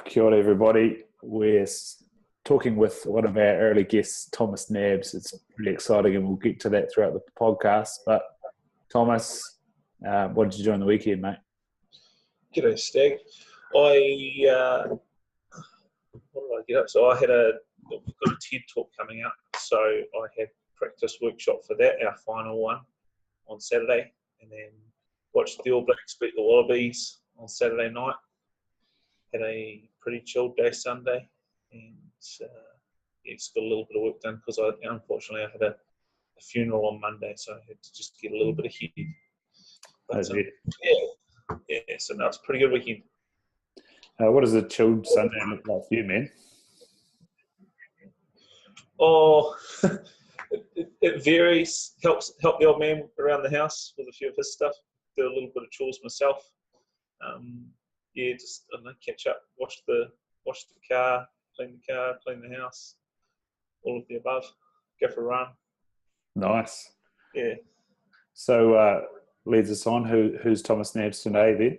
Kia ora, everybody. We're talking with one of our early guests, Thomas Nabbs. It's pretty exciting, and we'll get to that throughout the podcast. But Thomas, what did you do on the weekend, mate? G'day, Stag. What did I get up? So we've got a TED talk coming up. So I had practice workshop for that, our final one, on Saturday, and then watched the All Blacks beat the Wallabies on Saturday night. Had a pretty chilled day Sunday, and just got a little bit of work done because unfortunately I had a funeral on Monday, so I had to just get a little bit ahead. But, so no, it's a pretty good weekend. What does a chilled Sunday look like for you, man? Oh, it varies. Help the old man around the house with a few of his stuff. Do a little bit of chores myself. Just I don't know, catch up, wash the car, clean the house, all of the above. Go for a run. Nice. Yeah. So leads us on. Who's Thomas Nabbs today then?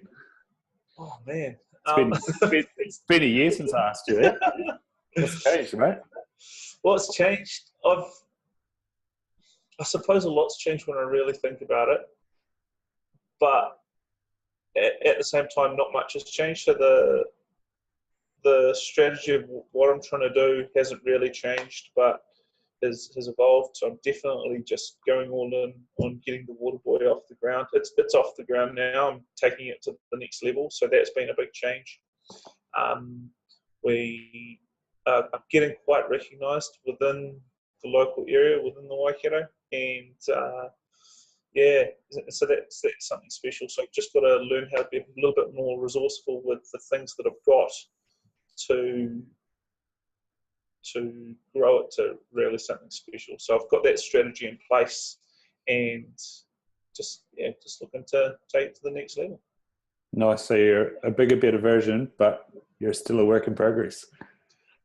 Oh man, it's been a year since I asked you that. What's changed, mate? What's changed? I suppose a lot's changed when I really think about it, but at the same time, not much has changed. So the strategy of what I'm trying to do hasn't really changed, but has evolved. So I'm definitely just going all in on getting the water buoy off the ground. It's off the ground now. I'm taking it to the next level. So that's been a big change. We are getting quite recognised within the local area, within the Waikato, and so that's something special. So I've just got to learn how to be a little bit more resourceful with the things that I've got to grow it to really something special. So I've got that strategy in place, and just looking to take it to the next level. Nice. So you're a bigger, better version, but you're still a work in progress.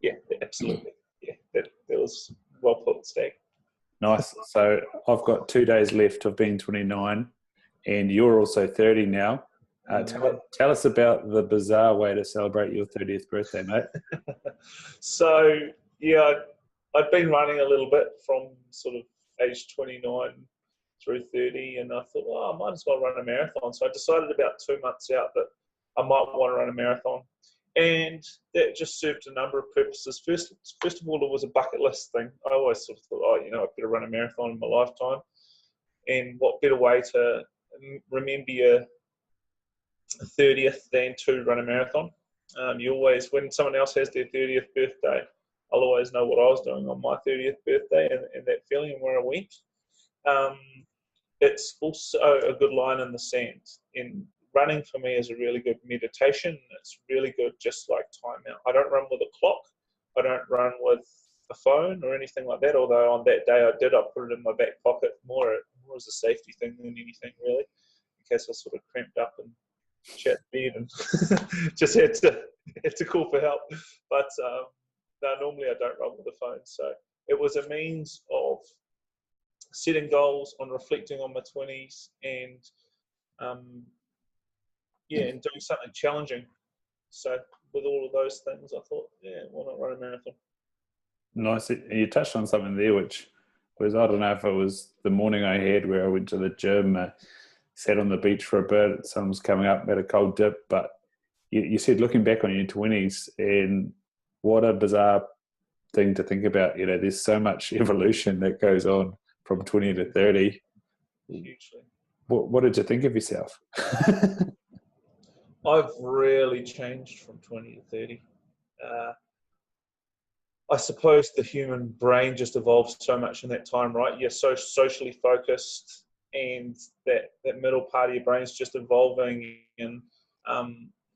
Yeah, absolutely. Yeah, that was well put, Stag. Nice. So I've got 2 days left of being 29, and you're also 30 now. Tell us about the bizarre way to celebrate your 30th birthday, mate. So, I'd been running a little bit from sort of age 29 through 30, and I thought, I might as well run a marathon. So I decided about 2 months out that I might want to run a marathon. And that just served a number of purposes. First of all, it was a bucket list thing. I always sort of thought, I better run a marathon in my lifetime. And what better way to remember your 30th than to run a marathon? You always, when someone else has their 30th birthday, I'll always know what I was doing on my 30th birthday and that feeling and where I went. It's also a good line in the sand. In running for me is a really good meditation. It's really good just like time out. I don't run with a clock. I don't run with a phone or anything like that, although on that day I put it in my back pocket more as a safety thing than anything really, in case I sort of cramped up and shat bed and just had to call for help. But no, normally I don't run with a phone. So it was a means of setting goals, on reflecting on my 20s, and and doing something challenging. So with all of those things, I thought, why not run a marathon? Nice. You touched on something there, which was, I don't know if it was the morning I had where I went to the gym, sat on the beach for a bit, sun was coming up, had a cold dip, but you said looking back on your 20s, and what a bizarre thing to think about. There's so much evolution that goes on from 20 to 30. Hugely. What did you think of yourself? I've really changed from 20 to 30. I suppose the human brain just evolves so much in that time, right? You're so socially focused, and that middle part of your brain is just evolving, and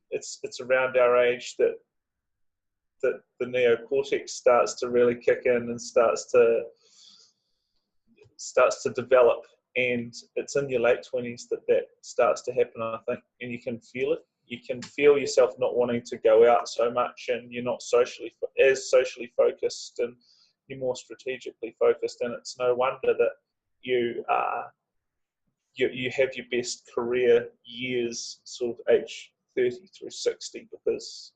it's around our age that the neocortex starts to really kick in and starts to develop, and it's in your late 20s that starts to happen, I think, and you can feel it. You can feel yourself not wanting to go out so much, and you're not as socially focused, and you're more strategically focused, and it's no wonder that you have your best career years sort of age 30 through 60, because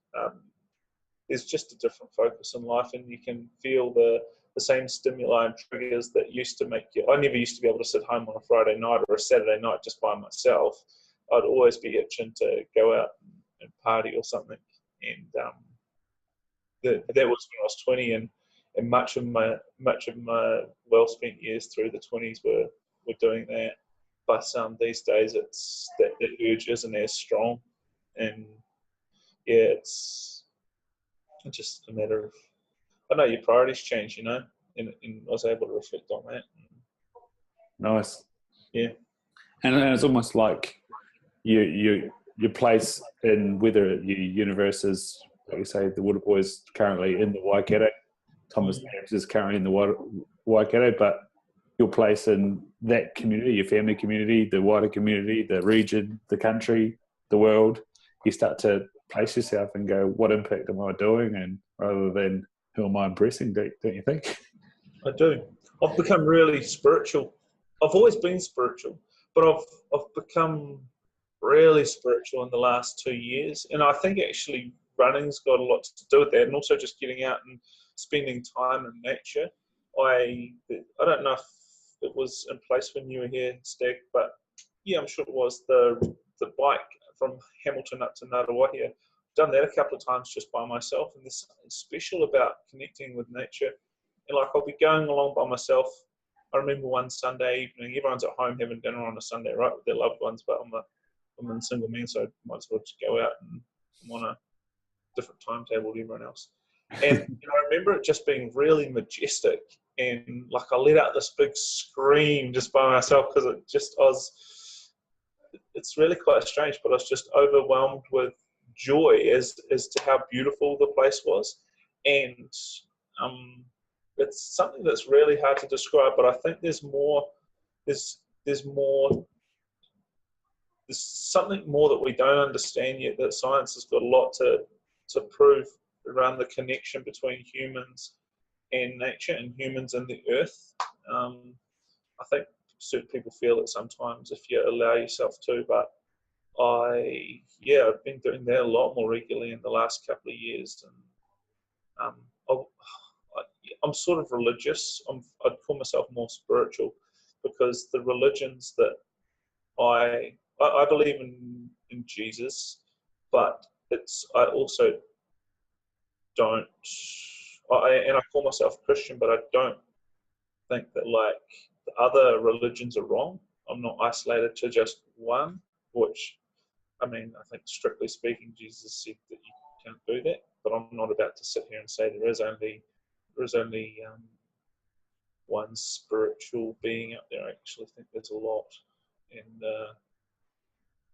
there's just a different focus in life, and you can feel the same stimuli and triggers that used to make you. I never used to be able to sit home on a Friday night or a Saturday night just by myself. I'd always be itching to go out and party or something. And that was when I was 20, and much of my well spent years through the 20s were doing that. But these days, it's that urge isn't as strong, and yeah, it's just a matter of, I know your priorities change, and I was able to reflect on that. Nice. Yeah. And it's almost like your place in whether your universe is, like you say, the Water Boys currently in the Waikato, Thomas Nabbs is currently in the Waikato, but your place in that community, your family community, the wider community, the region, the country, the world, you start to place yourself and go, what impact am I doing? And rather than who am I impressing, don't you think? I do. I've become really spiritual. I've always been spiritual, but I've become really spiritual in the last 2 years. And I think actually running's got a lot to do with that, and also just getting out and spending time in nature. I don't know if it was in place when you were here, Stag, but yeah, I'm sure it was. The bike from Hamilton up to Ngātawahi, I've done that a couple of times just by myself, and there's something special about connecting with nature. And like, I'll be going along by myself. I remember one Sunday evening, everyone's at home having dinner on a Sunday, right, with their loved ones, but I'm a single man, so I might as well just go out, and I'm on a different timetable to everyone else. And I remember it just being really majestic, and like I let out this big scream just by myself, because it's really quite strange, but I was just overwhelmed with joy as to how beautiful the place was. And it's something that's really hard to describe, but I think there's something more that we don't understand yet, that science has got a lot to prove around the connection between humans and nature, and humans and the earth. I think certain people feel it sometimes if you allow yourself to, but I've been doing that a lot more regularly in the last couple of years. And I'm sort of religious. I'd call myself more spiritual, because the religions that I believe in Jesus, but I also don't, and I call myself Christian, but I don't think that like the other religions are wrong. I'm not isolated to just one, which, I mean, I think strictly speaking, Jesus said that you can't do that, but I'm not about to sit here and say there is only one spiritual being out there. I actually think there's a lot. And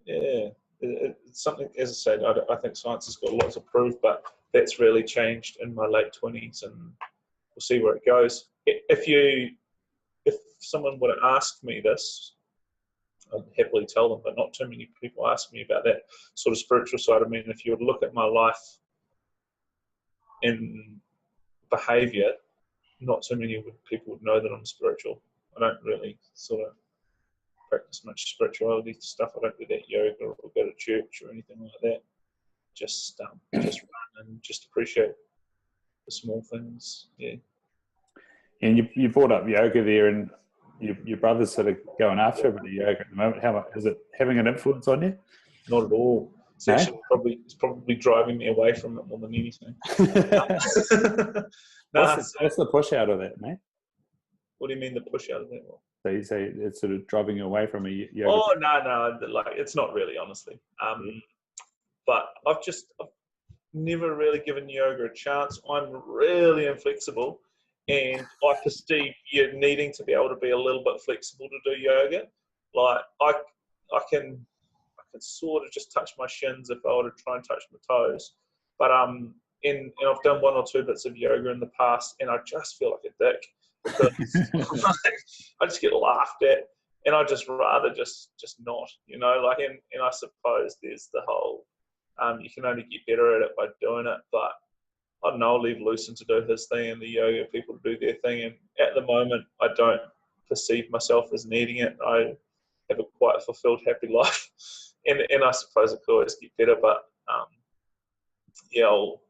it's something, as I said, I think science has got a lot to prove, but that's really changed in my late 20s, and we'll see where it goes. If someone were to ask me this, I'd happily tell them, but not too many people ask me about that sort of spiritual side. I mean, if you would look at my life in behaviour, not too many people would know that I'm spiritual. I don't really sort of practice much spirituality stuff. I don't do that yoga or go to church or anything like that. Just run and just appreciate the small things. Yeah. And you brought up yoga there, and your brother's sort of going after a bit of yoga at the moment. How much is it having an influence on you? Not at all. It's probably driving me away from it more than anything. What's the push out of that, mate? What do you mean the push out of that? So you say it's sort of driving you away from a yoga? Oh, no, like it's not really, honestly. But I've never really given yoga a chance. I'm really inflexible, and I perceive you needing to be able to be a little bit flexible to do yoga. Like I can sort of just touch my shins if I were to try and touch my toes. But and I've done 1 or 2 bits of yoga in the past, and I just feel like a dick, because I just get laughed at, and I just rather just not, and I suppose there's the whole you can only get better at it by doing it, but I don't know, I'll leave Lucen to do his thing and the yoga people to do their thing, and at the moment I don't perceive myself as needing it. I have a quite fulfilled, happy life, and I suppose it could always get better, but I'll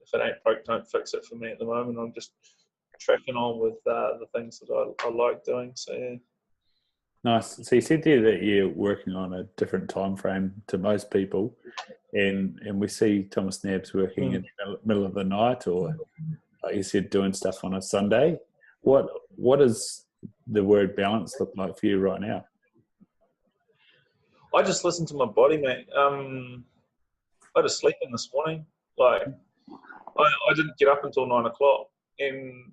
if it ain't broke, don't fix it for me at the moment. I'm just tracking on with the things that I like doing. So yeah. Nice. So you said there that you're working on a different time frame to most people, and we see Thomas Nabbs working in the middle of the night, or like you said, doing stuff on a Sunday. What does the word balance look like for you right now? I just listened to my body, mate. I had a sleep in this morning. Like I didn't get up until 9 o'clock, and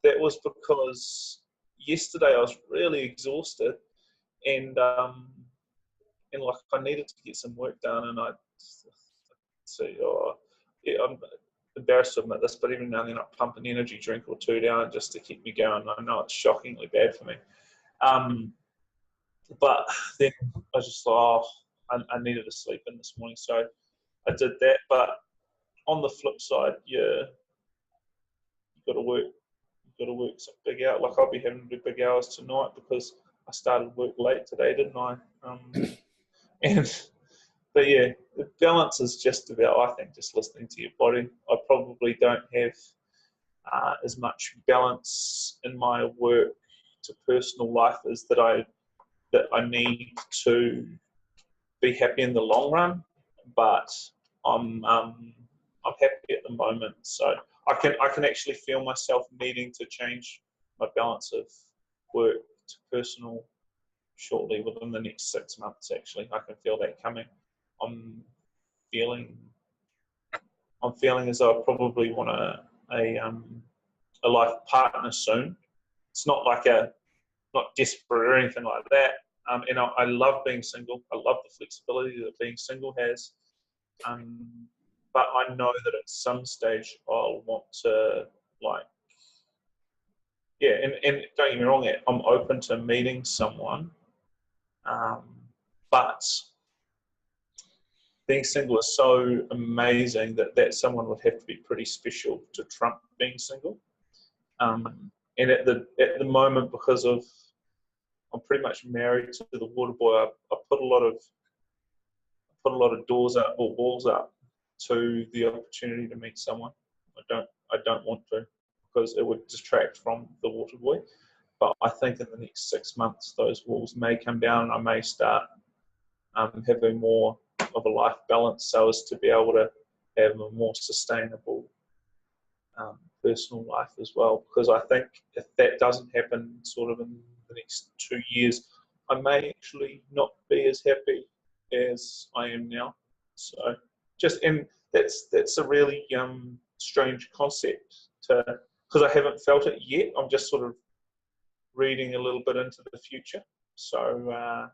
that was because yesterday I was really exhausted, and like I needed to get some work done, and I'm embarrassed to admit this, but even now and then I pump an energy drink or two down just to keep me going. I know it's shockingly bad for me. But then I just thought, I needed to sleep in this morning, so I did that. But on the flip side, you've got to work some big hours. Like I'll be having to do big hours tonight because I started work late today, didn't I? But yeah, the balance is just about, I think, just listening to your body. I probably don't have as much balance in my work to personal life as that I need to be happy in the long run. But I'm happy at the moment, so I can actually feel myself needing to change my balance of work to personal shortly, within the next 6 months. Actually, I can feel that coming. I'm feeling as though I probably want a life partner soon. It's not like not desperate or anything like that. And I love being single. I love the flexibility that being single has. But I know that at some stage I'll want to, like, yeah, and don't get me wrong, I'm open to meeting someone. But being single is so amazing that someone would have to be pretty special to trump being single. And at the moment, because I'm pretty much married to the water boy, I put a lot of doors up or walls up to the opportunity to meet someone. I don't want to, because it would distract from the water boy. But I think in the next 6 months, those walls may come down, and I may start having more of a life balance, so as to be able to have a more sustainable personal life as well. Because I think if that doesn't happen sort of in the next 2 years, I may actually not be as happy as I am now. So and that's a really strange concept, because I haven't felt it yet. I'm just sort of reading a little bit into the future. So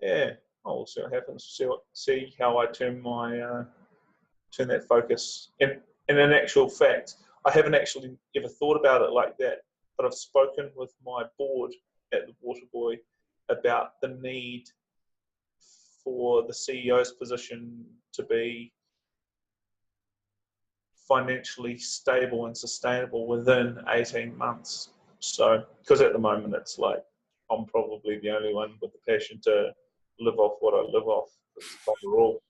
yeah, I'll see what happens. See how I turn that focus. And in actual fact, I haven't actually ever thought about it like that, but I've spoken with my board at the Water Boy about the need for the CEO's position to be financially stable and sustainable within 18 months. So, because at the moment it's like I'm probably the only one with the passion to live off what I live off overall.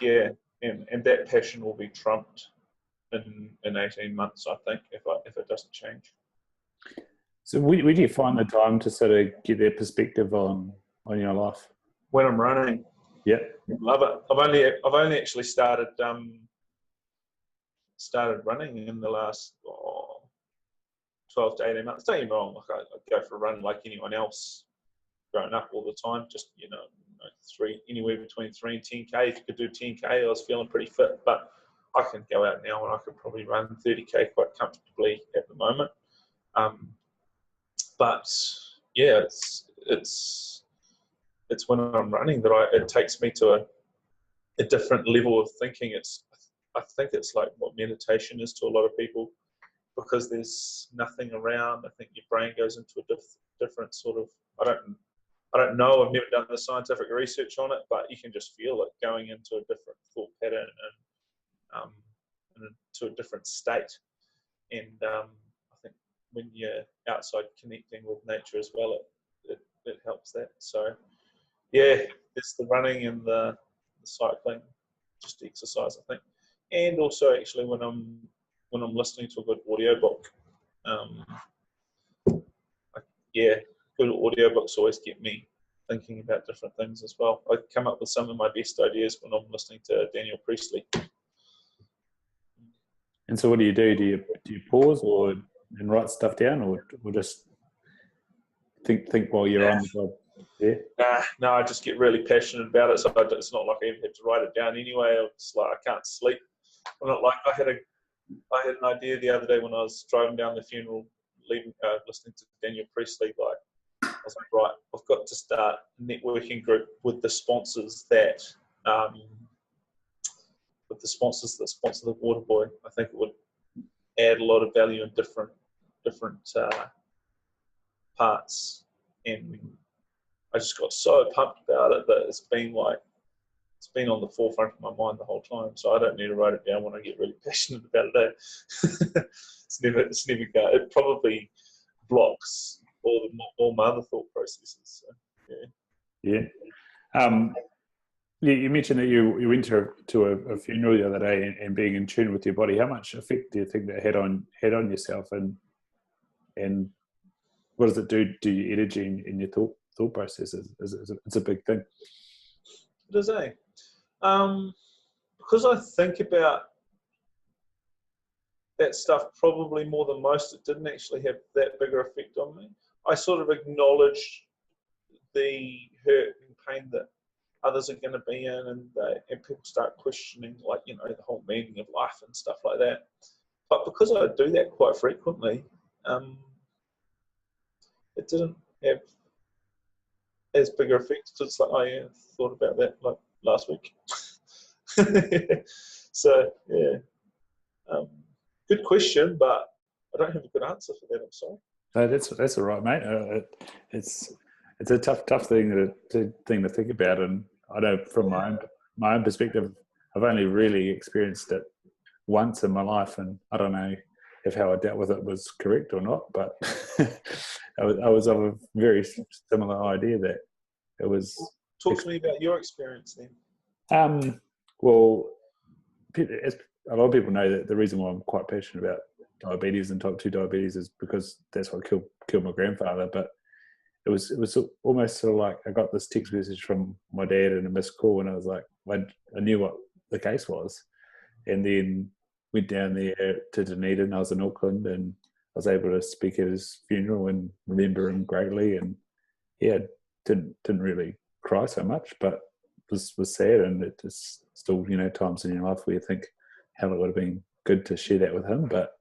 Yeah, and that passion will be trumped in 18 months, I think, if it doesn't change. So where do you find the time to sort of get that perspective on your life? When I'm running. Yeah. Love it. I've only actually started running in the last 12 to 18 months. Don't get me wrong, like I go for a run like anyone else growing up all the time, just anywhere between 3 and 10k. If you could do 10k, I was feeling pretty fit, but I can go out now and I could probably run 30k quite comfortably at the moment. But yeah, it's when I'm running that it takes me to a different level of thinking. I think it's like what meditation is to a lot of people, because there's nothing around. I think your brain goes into a different sort of, I don't know, I've never done the scientific research on it, but you can just feel it going into a different thought pattern and to a different state. And I think when you're outside connecting with nature as well, it helps that. So yeah, it's the running and the cycling, just exercise, I think. and also actually when I'm listening to a good audiobook. Yeah, good audiobooks always get me thinking about different things as well. I come up with some of my best ideas when I'm listening to Daniel Priestley. And so what do? Do you pause and write stuff down, or just think while you're on the job? Yeah. No, I just get really passionate about it. So it's not like I even have to write it down anyway. It's like I can't sleep. I'm not like I had an idea the other day when I was driving down the funeral, listening to Daniel Priestley. Like I was like, right, I've got to start a networking group with the sponsors that sponsor the Water Boy. I think it would add a lot of value in different parts, and I just got so pumped about it that it's been on the forefront of my mind the whole time. So I don't need to write it down when I get really passionate about it. It's never go. It probably blocks all my other thought processes. So, yeah. You mentioned that you went to a funeral the other day and being in tune with your body. How much effect do you think that had on yourself, and what does it do to your energy and your thought processes? It's a big thing. It is, because I think about that stuff probably more than most. It didn't actually have that bigger effect on me. I sort of acknowledged the hurt and pain that others are going to be in, and people start questioning, like, the whole meaning of life and stuff like that. But because I do that quite frequently, it didn't have as bigger effects. It's like, I thought about that like last week. So yeah, good question, but I don't have a good answer for that. I'm sorry. No, that's all right, mate. It's a tough thing to think about, and I know from my own perspective, I've only really experienced it once in my life, and I don't know if how I dealt with it was correct or not, but I was of a very similar idea that it was. Talk to me about your experience then. Well, as a lot of people know, that the reason why I'm quite passionate about diabetes and type 2 diabetes is because that's what killed my grandfather. But it was almost sort of like I got this text message from my dad and a missed call, and I was like, I knew what the case was, and then went down there to Dunedin. I was in Auckland, and I was able to speak at his funeral and remember him greatly. And yeah, didn't really cry so much, but was sad. And it just still, times in your life where you think how it would have been good to share that with him, but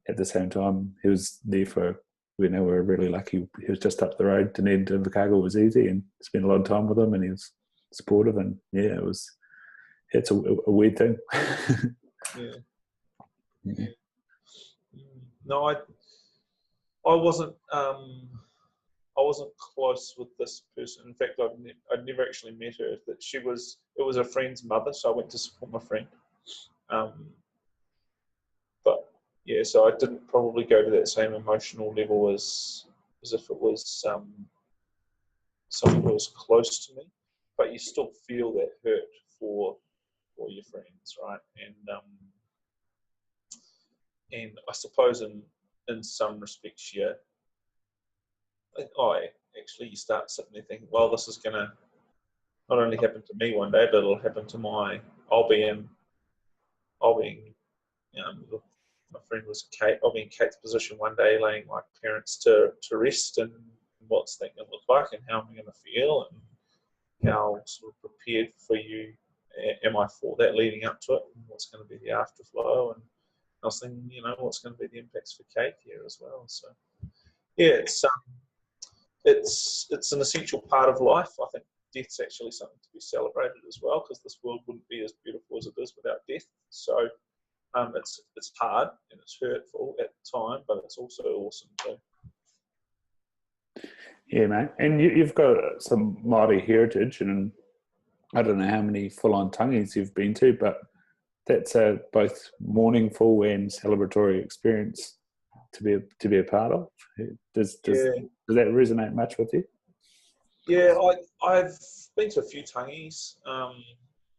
at the same time, he was there for. We were really lucky. He was just up the road. Dunedin to Invercargill was easy, and spent a lot of time with him, and he was supportive. And yeah, it's a weird thing. Yeah. No, I wasn't. I wasn't close with this person. In fact, I'd never actually met her. That it was a friend's mother, so I went to support my friend. But yeah, so I didn't probably go to that same emotional level as if it was someone who was close to me. But you still feel that hurt for your friends, right? And I suppose in some respects, yeah. Actually, you start sitting there thinking, well, this is going to not only happen to me one day, but it'll happen to I'll be in, my friend was Kate, I'll be in Kate's position one day, laying my parents to rest, and what's that going to look like, and how am I going to feel, and how sort of prepared for you am I for that leading up to it, and what's going to be the afterflow, and I was thinking, what's going to be the impacts for Kate here as well. So yeah, it's an essential part of life. I think death's actually something to be celebrated as well, because this world wouldn't be as beautiful as it is without death. So it's hard and it's hurtful at the time, but it's also awesome too. Yeah, mate. And you've got some Māori heritage, and I don't know how many full-on tangies you've been to, but that's a both meaningful and celebratory experience to be a part of. Does that resonate much with you? Yeah, I've been to a few tangies.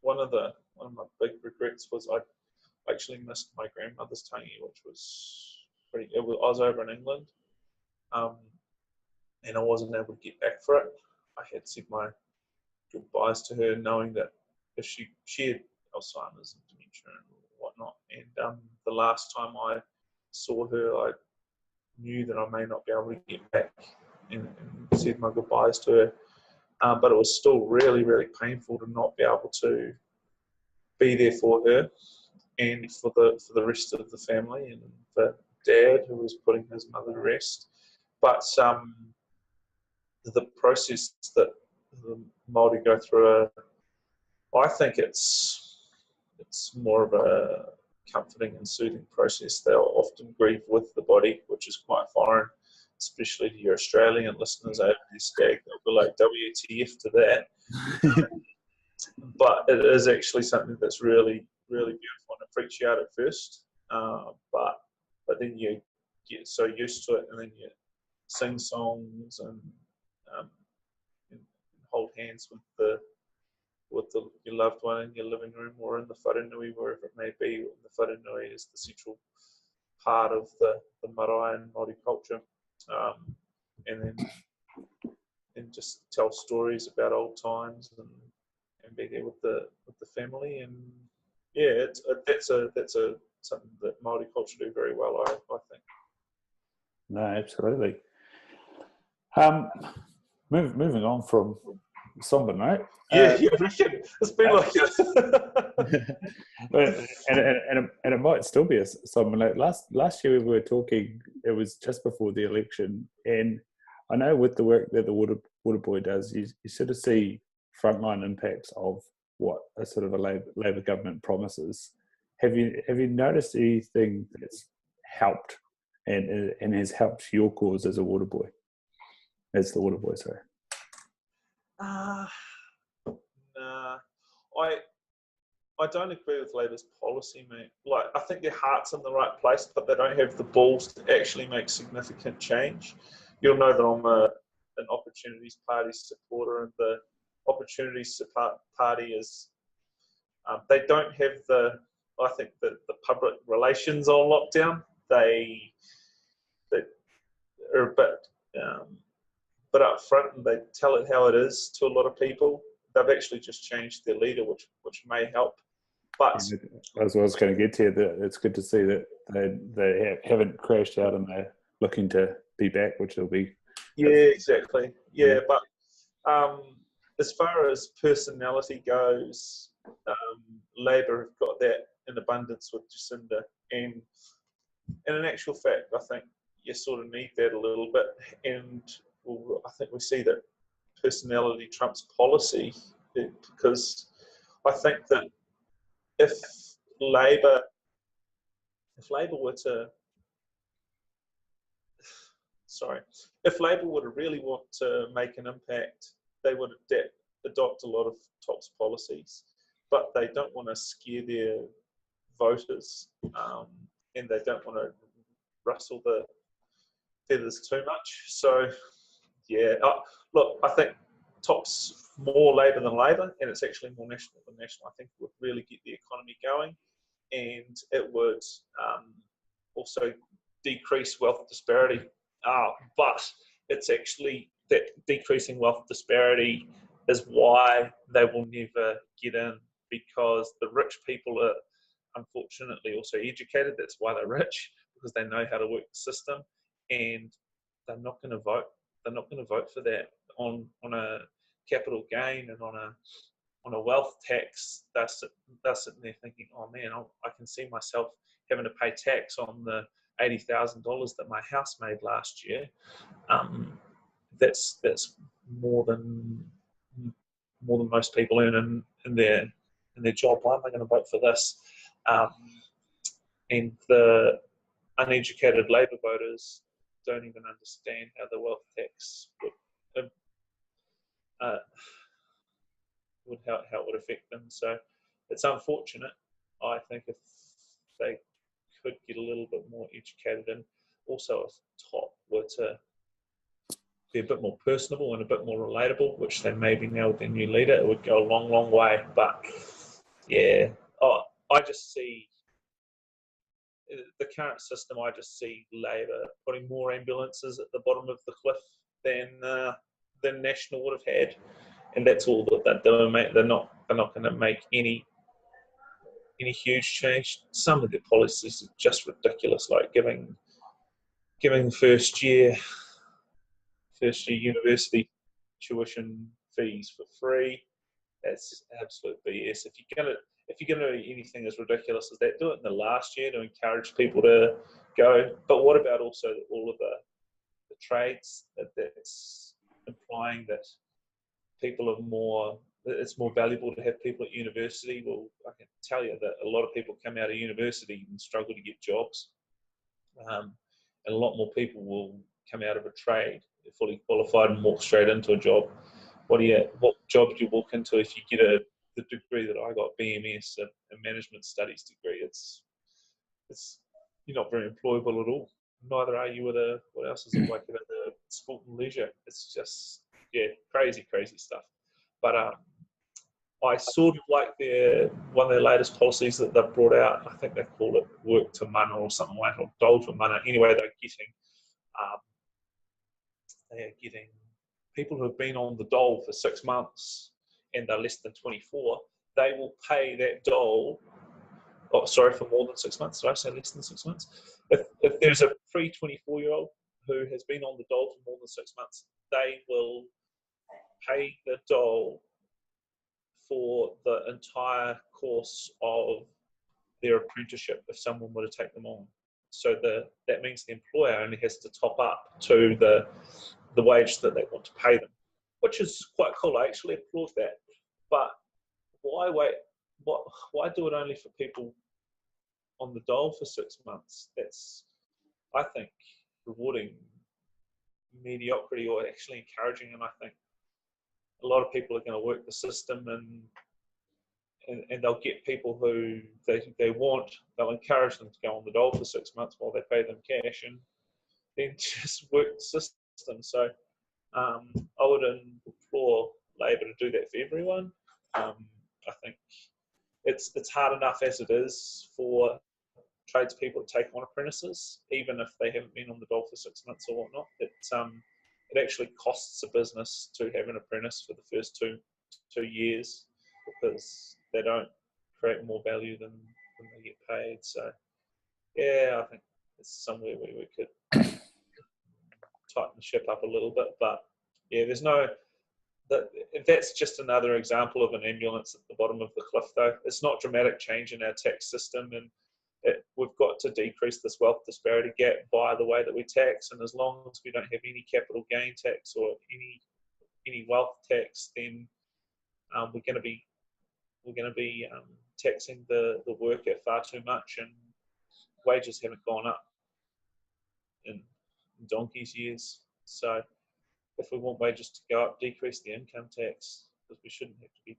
One of my big regrets was actually missed my grandmother's tangi, which was I was over in England, and I wasn't able to get back for it. I had said my goodbyes to her, knowing that if she had Alzheimer's and dementia and whatnot, and the last time I saw her, I knew that I may not be able to get back and said my goodbyes to her. But it was still really, really painful to not be able to be there for her and for the rest of the family and for Dad, who was putting his mother to rest. But the process that the Māori go through, I think it's more of a comforting and soothing process. They'll often grieve with the body, which is quite foreign, especially to your Australian listeners over the Stag. They'll be like, WTF to that. But it is actually something that's really, really beautiful, and it freaks you out at first. But then you get so used to it, and then you sing songs and hold hands with your loved one in your living room or in the wharenui, wherever it may be. The wharenui is the central part of the marae and Māori culture, and just tell stories about old times and be there with the family. And yeah, that's something that Māori culture do very well, I think. No, absolutely. Moving on from somber note. Yeah, it's been like and it might still be a somber note. Last year we were talking. It was just before the election, and I know with the work that the Water Boy does, you sort of see frontline impacts of what a sort of a Labor government promises. Have you noticed anything that's helped and has helped your cause as a Water Boy? As the Water Boy, sorry. Nah, I don't agree with Labor's policy, mate. Like, I think their heart's in the right place, but they don't have the balls to actually make significant change. You'll know that I'm an Opportunities Party supporter, and the Opportunities Party is they don't have the public relations on lockdown. They are a bit up front, and they tell it how it is to a lot of people. They've actually just changed their leader, which may help. But as I was going to get to you, that it's good to see that they haven't crashed out and they're looking to be back, which will be. Yeah, exactly. Yeah, but as far as personality goes, Labor have got that in abundance with Jacinda, and in actual fact, I think you sort of need that a little bit, and I think we see that personality trumps policy, because I think that if Labor were to really want to make an impact, they would adopt a lot of Top's policies, but they don't want to scare their voters, and they don't want to rustle the feathers too much. So, yeah, look, I think Top's more Labor than Labor, and it's actually more national than national. I think it would really get the economy going, and it would also decrease wealth disparity. But it's actually that decreasing wealth disparity is why they will never get in, because the rich people are unfortunately also educated. That's why they're rich, because they know how to work the system, and they're not going to vote. They're not going to vote for that on a capital gain and on a wealth tax. They're sitting there thinking, oh man, I can see myself having to pay tax on the $80,000 that my house made last year. That's more than most people earn in their job. Why am I going to vote for this? And the uneducated Labor voters don't even understand how the wealth tax how it would affect them. So it's unfortunate. I think if they could get a little bit more educated, and also if Top were to be a bit more personable and a bit more relatable, which they may be now with their new leader, it would go a long, long way. But yeah, I just see the current system, I just see Labor putting more ambulances at the bottom of the cliff than National would have had, and that's all that they're doing, mate. They're not going to make any huge change. Some of their policies are just ridiculous, like giving first year university tuition fees for free. That's absolute BS. If you're gonna do anything as ridiculous as that, do it in the last year to encourage people to go. But what about also all of the trades? That's implying that people are more. It's more valuable to have people at university. Well, I can tell you that a lot of people come out of university and struggle to get jobs, and a lot more people will come out of a trade, fully qualified, and walk straight into a job. What job do you walk into if you get the degree that I got, BMS, a management studies degree? It's you're not very employable at all. Neither are you with what else is it like at the sport and leisure? It's just crazy stuff. But I sort of like one of their latest policies that they've brought out. I think they call it work to mana or something like that, or dole to mana. Anyway, they're getting people who have been on the dole for 6 months and they're less than 24. They will pay that dole. Oh, sorry, for more than 6 months. Did I say less than 6 months? If there's a pre-24-year-old who has been on the dole for more than 6 months, they will pay the dole for the entire course of their apprenticeship if someone were to take them on. So that means the employer only has to top up to the wage that they want to pay them, which is quite cool. I actually applaud that. But why wait? Why do it only for people on the dole for 6 months? That's, I think, rewarding mediocrity, or actually encouraging. And I think a lot of people are going to work the system, and they'll get people who they want. They'll encourage them to go on the dole for 6 months while they pay them cash, and then just work the system. So I would implore Labor to do that for everyone. I think it's hard enough as it is for tradespeople to take on apprentices, even if they haven't been on the dole for 6 months or whatnot. It actually costs a business to have an apprentice for the first two years, because they don't create more value than they get paid. So I think it's somewhere where we could tighten the ship up a little bit. But there's no. That's just another example of an ambulance at the bottom of the cliff, though. It's not dramatic change in our tax system, and we've got to decrease this wealth disparity gap by the way that we tax. And as long as we don't have any capital gain tax or any wealth tax, then we're going to be taxing the worker far too much, and wages haven't gone up in donkey's years. So if we want wages to go up, decrease the income tax, because we shouldn't have to be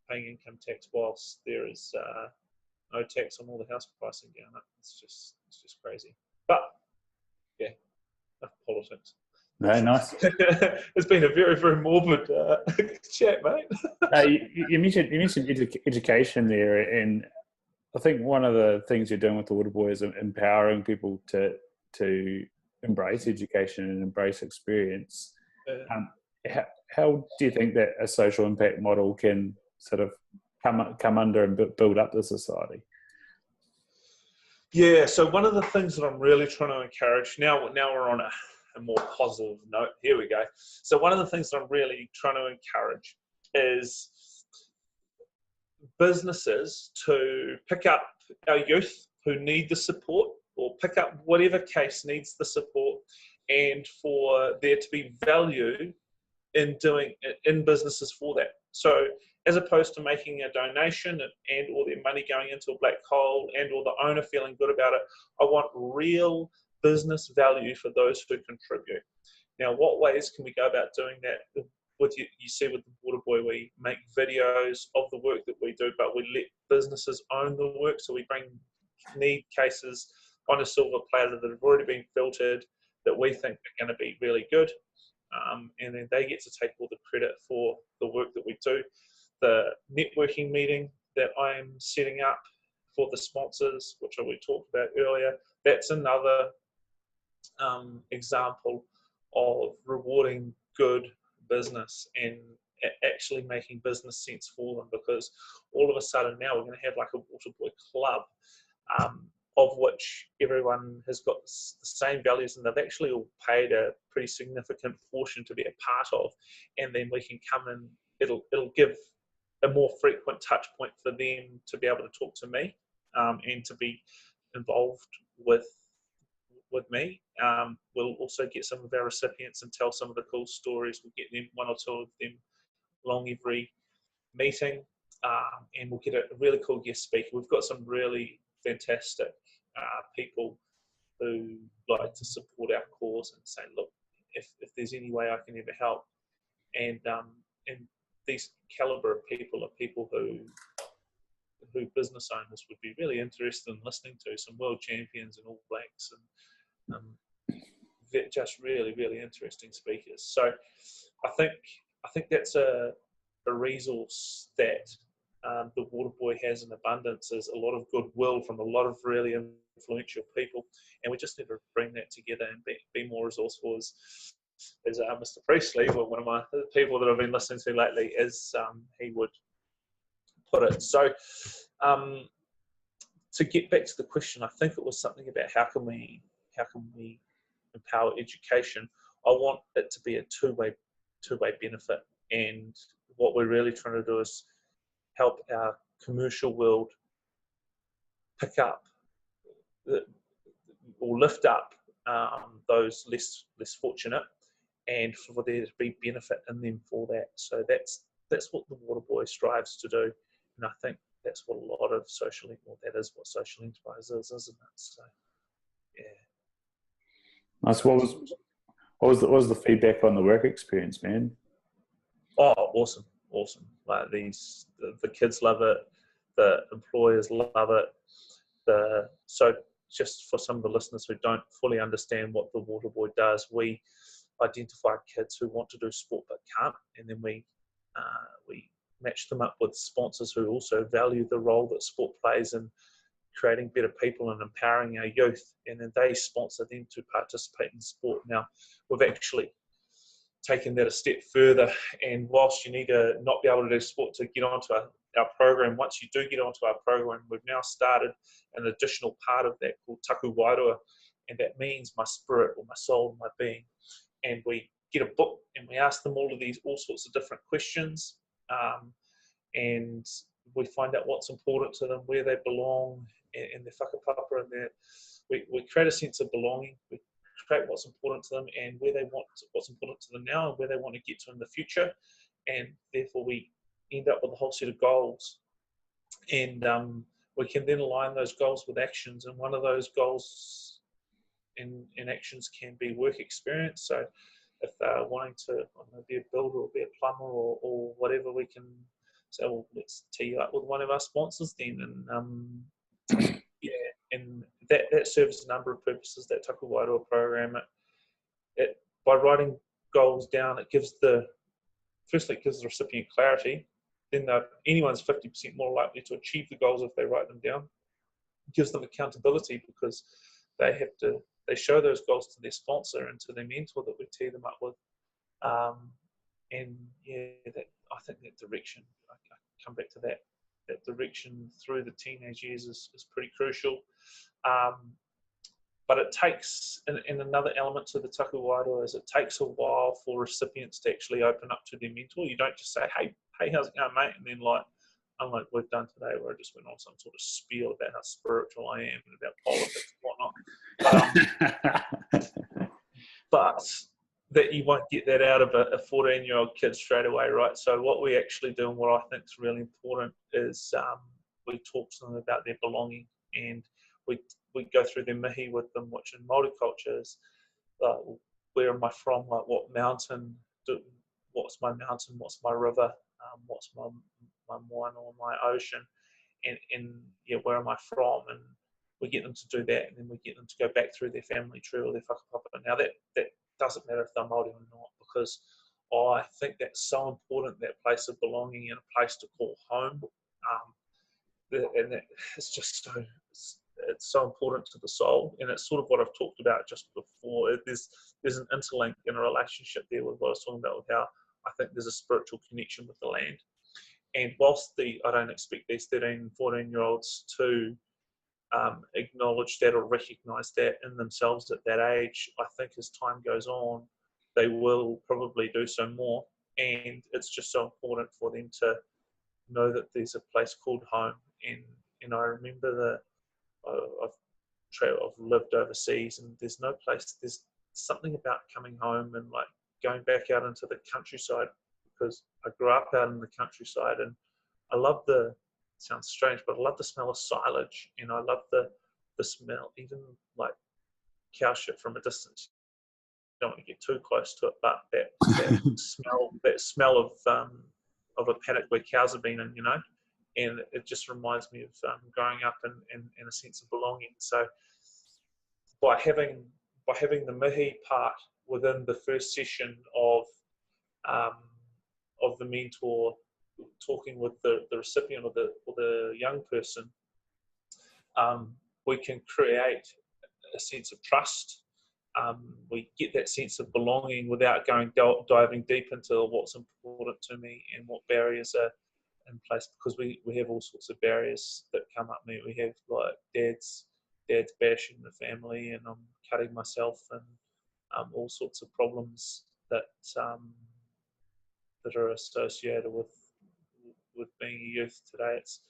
paying income tax whilst there is no tax on all the house pricing going up. It's just crazy. But enough politics. No, nice. It's been a very, very morbid chat, mate. You mentioned education there, and I think one of the things you're doing with the Waterboy is empowering people to embrace education and embrace experience. How do you think that a social impact model can sort of come under and build up the society? Yeah, so one of the things that I'm really trying to encourage, now we're on a more positive note, here we go. So one of the things that I'm really trying to encourage is businesses to pick up our youth who need the support, or pick up whatever case needs the support, and for there to be value in businesses for that. So as opposed to making a donation and all their money going into a black hole and or the owner feeling good about it, I want real business value for those who contribute. Now, what ways can we go about doing that? You see with the Waterboy, we make videos of the work that we do, but we let businesses own the work. So we bring need cases on a silver platter that have already been filtered, that we think are going to be really good. And then they get to take all the credit for the work that we do. The networking meeting that I'm setting up for the sponsors, which we talked about earlier. That's another example of rewarding good business and actually making business sense for them, because all of a sudden now we're going to have like a Waterboy club, of which everyone has got the same values, and they've actually all paid a pretty significant portion to be a part of, and then we can come in, it'll give a more frequent touch point for them to be able to talk to me, and to be involved with me. We'll also get some of our recipients and tell some of the cool stories. We'll get them, one or two of them, along every meeting, and we'll get a really cool guest speaker. We've got some really fantastic people who like to support our cause and say, look, if there's any way I can ever help, and these caliber of people are people who business owners would be really interested in listening to, some world champions and All Blacks, and they're just really, really interesting speakers. So I think that's a resource that the Waterboy has in abundance, is a lot of goodwill from a lot of really influential people, and we just need to bring that together and be more resourceful. As Mr. Priestley, one of my people that I've been listening to lately, as he would put it. So to get back to the question, I think it was something about how can we empower education. I want it to be a two-way benefit, and what we're really trying to do is help our commercial world pick up or lift up those less fortunate, and for there to be benefit in them for that. So that's what the Waterboy strives to do, and I think that's what a lot of that is what social enterprise is, isn't it? So yeah. Nice. What was the feedback on the work experience, man? Oh, awesome. Like the kids love it, the employers love it. So just for some of the listeners who don't fully understand what the Waterboy does, we identify kids who want to do sport but can't, and then we match them up with sponsors who also value the role that sport plays in creating better people and empowering our youth, and then they sponsor them to participate in sport. Now, we've actually taken that a step further, and whilst you need to not be able to do sport to get onto our program, once you do get onto our program, we've now started an additional part of that called taku wairoa, and that means my spirit or my soul, my being. And we get a book and we ask them all sorts of different questions, and we find out what's important to them, where they belong, and their whakapapa, and we create a sense of belonging. We create what's important to them and what's important to them now and where they want to get to in the future, and therefore we end up with a whole set of goals, and we can then align those goals with actions, and one of those goals and actions can be work experience. So if they're wanting to be a builder or be a plumber or whatever, we can say, well, let's tee you up with one of our sponsors then, and and that serves a number of purposes, that taku wairoa program. It by writing goals down, it gives the recipient clarity. Then anyone's 50% more likely to achieve the goals if they write them down. It gives them accountability because they show those goals to their sponsor and to their mentor that we tee them up with. And I think that direction, I come back to that direction through the teenage years is pretty crucial. But it takes, and another element to the taku wairoa is it takes a while for recipients to actually open up to their mentor. You don't just say, hey, how's it going, mate? And then unlike we've done today, where I just went on some sort of spiel about how spiritual I am and about politics and whatnot. But that you won't get that out of a 14-year-old kid straight away, right? So what we actually do, and what I think is really important, is we talk to them about their belonging, and we go through their mihi with them, which in Māori culture is where am I from? Like what's my mountain? What's my river? What's my moana or my ocean? And where am I from? And we get them to do that, and then we get them to go back through their family tree or their whakapapa. Now that doesn't matter if they're Māori or not, because I think that's so important, that place of belonging and a place to call home. and it's just so it's so important to the soul, and it's sort of what I've talked about just before. There's an interlink in a relationship there with what I was talking about, with how I think there's a spiritual connection with the land. And whilst I don't expect these 13, 14-year-olds to acknowledge that or recognise that in themselves at that age, I think as time goes on, they will probably do so more. And it's just so important for them to know that there's a place called home. And I remember that I've lived overseas, and there's no place. There's something about coming home and like going back out into the countryside, because I grew up out in the countryside, and I love sounds strange, but I love the smell of silage, and I love the smell, even like cow shit from a distance. Don't want to get too close to it, but that smell of a paddock where cows have been in, and it just reminds me of growing up in a sense of belonging. So by having the mihi part within the first session of the mentor talking with the recipient or the young person, we can create a sense of trust. We get that sense of belonging without diving deep into what's important to me and what barriers are in place, because we have all sorts of barriers that come up. We have like dad's bashing the family, and I'm cutting myself, and all sorts of problems that are associated with being a youth today. It's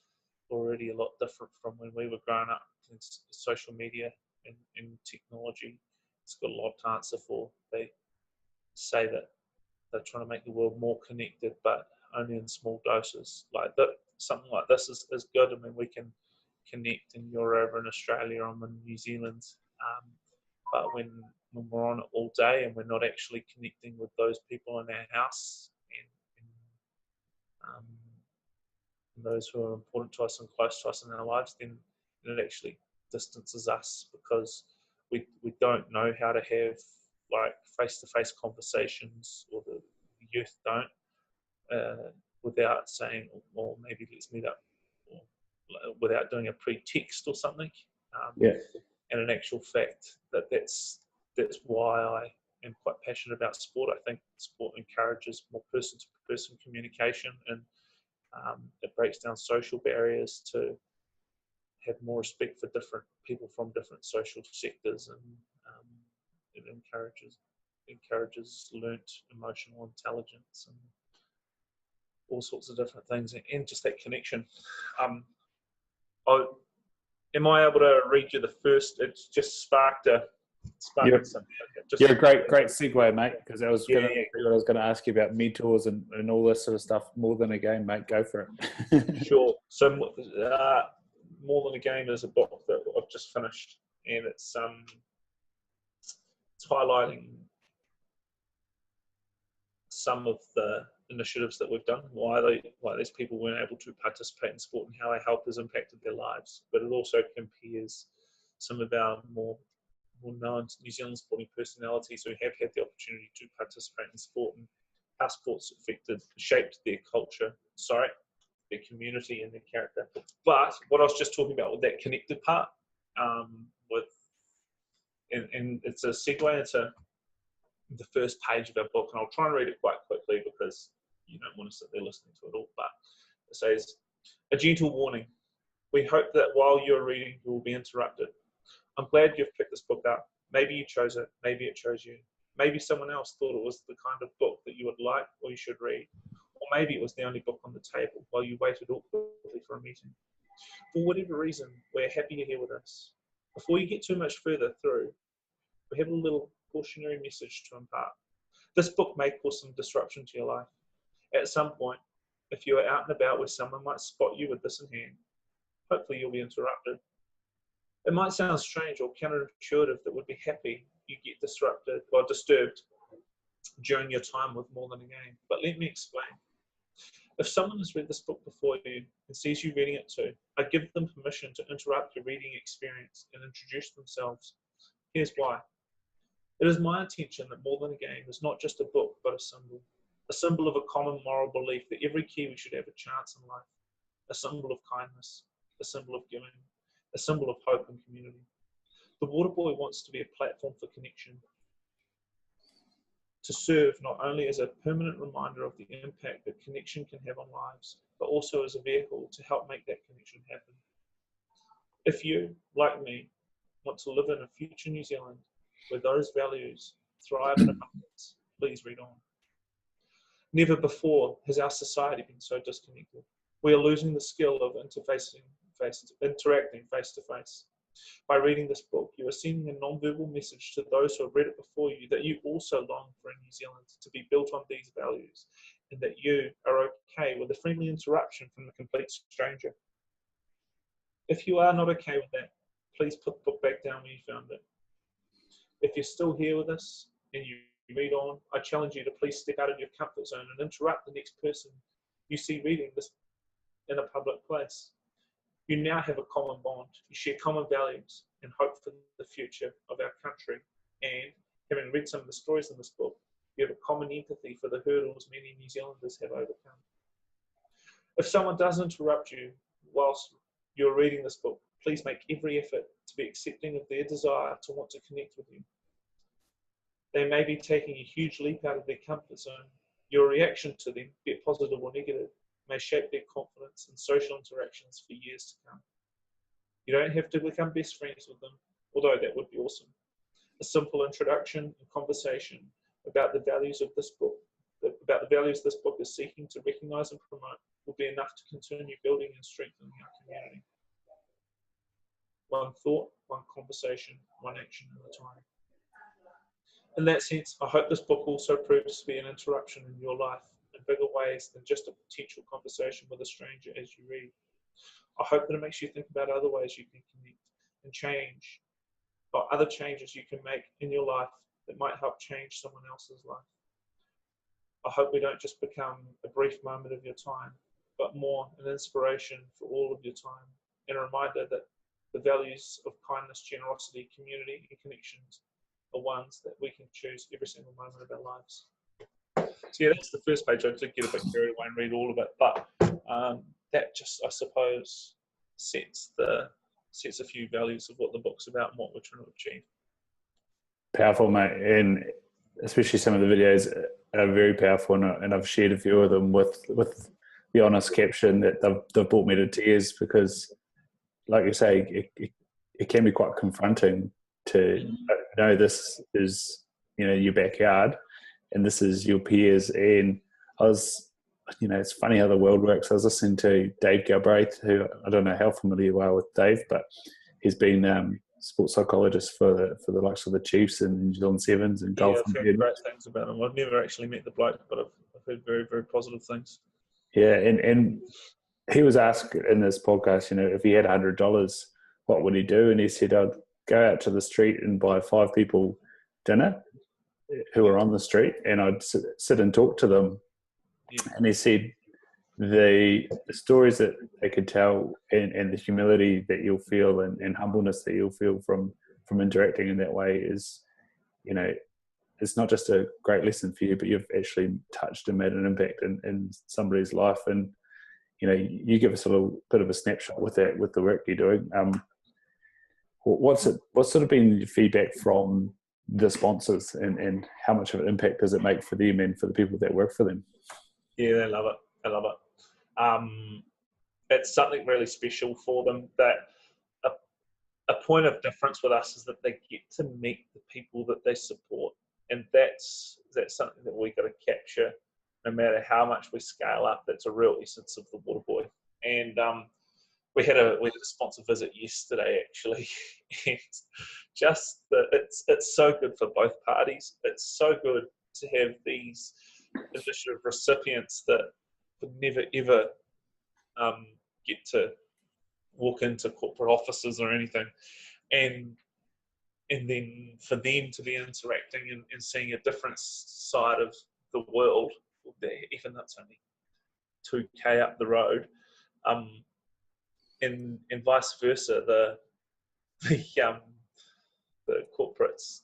already a lot different from when we were growing up. It's social media and technology. It's got a lot to answer for. They say that they're trying to make the world more connected, but only in small doses. Like that, something like this is good. I mean, we can connect, and you're over in Australia, I'm in New Zealand. But when we're on it all day and we're not actually connecting with those people in our house and those who are important to us and close to us in our lives, then it actually distances us, because we don't know how to have like face-to-face conversations, or the youth don't, without saying, well, maybe let's meet up, or without doing a pre-text or something. And in actual fact, that's why I am quite passionate about sport. I think sport encourages more person-to-person communication, and it breaks down social barriers to have more respect for different people from different social sectors, and it encourages learnt emotional intelligence and all sorts of different things, and just that connection. Am I able to read you the first? It's just sparked something. You're a great segue, mate, because I was going to ask you about mentors and all this sort of stuff. More Than a Game, mate. Go for it. Sure. So More Than a Game is a book that I've just finished, and it's highlighting some of the initiatives that we've done, why these people weren't able to participate in sport, and how our health has impacted their lives. But it also compares some of our more known New Zealand sporting personalities who have had the opportunity to participate in sport, and how sports shaped their culture, their community and their character. But what I was just talking about with that connected part, and it's a segue into the first page of our book, and I'll try and read it quite quickly because you don't want to sit there listening to it all. But it says, "A gentle warning. We hope that while you're reading, you will be interrupted. I'm glad you've picked this book up. Maybe you chose it, maybe it chose you. Maybe someone else thought it was the kind of book that you would like or you should read. Or maybe it was the only book on the table while you waited awkwardly for a meeting. For whatever reason, we're happy you're here with us. Before you get too much further through, we have a little cautionary message to impart. This book may cause some disruption to your life. At some point, if you are out and about where someone might spot you with this in hand, hopefully you'll be interrupted. It might sound strange or counterintuitive that we'd be happy you get disrupted or disturbed during your time with More Than a Game, but let me explain. If someone has read this book before you and sees you reading it too, I give them permission to interrupt your reading experience and introduce themselves. Here's why. It is my intention that More Than a Game is not just a book, but a symbol of a common moral belief that every Kiwi should have a chance in life, a symbol of kindness, a a symbol of giving, a symbol of hope and community. The Water Boy wants to be a platform for connection, to serve not only as a permanent reminder of the impact that connection can have on lives, but also as a vehicle to help make that connection happen. If you, like me, want to live in a future New Zealand where those values thrive in abundance, please read on. Never before has our society been so disconnected. We are losing the skill of interacting face to face. By reading this book, you are sending a non-verbal message to those who have read it before you that you also long for a New Zealand to be built on these values, and that you are okay with a friendly interruption from a complete stranger. If you are not okay with that, please put the book back down where you found it. If you're still here with us and you read on, I challenge you to please step out of your comfort zone and interrupt the next person you see reading this in a public place. You now have a common bond. You share common values and hope for the future of our country. And having read some of the stories in this book, you have a common empathy for the hurdles many New Zealanders have overcome. If someone does interrupt you whilst you're reading this book, please make every effort to be accepting of their desire to want to connect with you. They may be taking a huge leap out of their comfort zone. Your reaction to them, be it positive or negative, may shape their confidence in social interactions for years to come. You don't have to become best friends with them, although that would be awesome. A simple introduction and conversation about the values of this book, is seeking to recognise and promote, will be enough to continue building and strengthening our community. One thought, one conversation, one action at a time. In that sense, I hope this book also proves to be an interruption in your life in bigger ways than just a potential conversation with a stranger as you read. I hope that it makes you think about other ways you can connect and change, or other changes you can make in your life that might help change someone else's life. I hope we don't just become a brief moment of your time, but more an inspiration for all of your time, and a reminder that the values of kindness, generosity, community, and connections are ones that we can choose every single moment of our lives. So yeah, that's the first page. I did get a bit carried away and read all of it, but that just, I suppose, sets a few values of what the book's about and what we're trying to achieve. Powerful, mate, and especially some of the videos are very powerful, and I've shared a few of them with the honest caption that they've brought me to tears, because, like you say, it can be quite confronting to know this is, your backyard and this is your peers. And I was, it's funny how the world works. I was listening to Dave Galbraith, who, I don't know how familiar you are with Dave, but he's been sports psychologist for the likes of the Chiefs and New Zealand Sevens and golf. I've heard great things about him. I've never actually met the bloke, but I've heard very, very positive things. Yeah, and he was asked in this podcast, if he had $100, what would he do? And he said, I'd go out to the street and buy 5 people dinner who are on the street, and I'd sit and talk to them. Yeah. And he said the stories that they could tell, and the humility that you'll feel, and humbleness that you'll feel from interacting in that way is, it's not just a great lesson for you, but you've actually touched and made an impact in somebody's life. And you give us a little bit of a snapshot with that, with the work you're doing. What's sort of been your feedback from the sponsors, and how much of an impact does it make for them and for the people that work for them? Yeah, they love it. It's something really special for them. That a point of difference with us is that they get to meet the people that they support, and that's something that we got to capture. No matter how much we scale up, that's a real essence of the Water Boy. And we had a sponsor visit yesterday, actually, and just it's so good for both parties. It's so good to have these initiative recipients that would never ever get to walk into corporate offices or anything, and then for them to be interacting and seeing a different side of the world, even though it's only 2K up the road, and vice versa, the corporates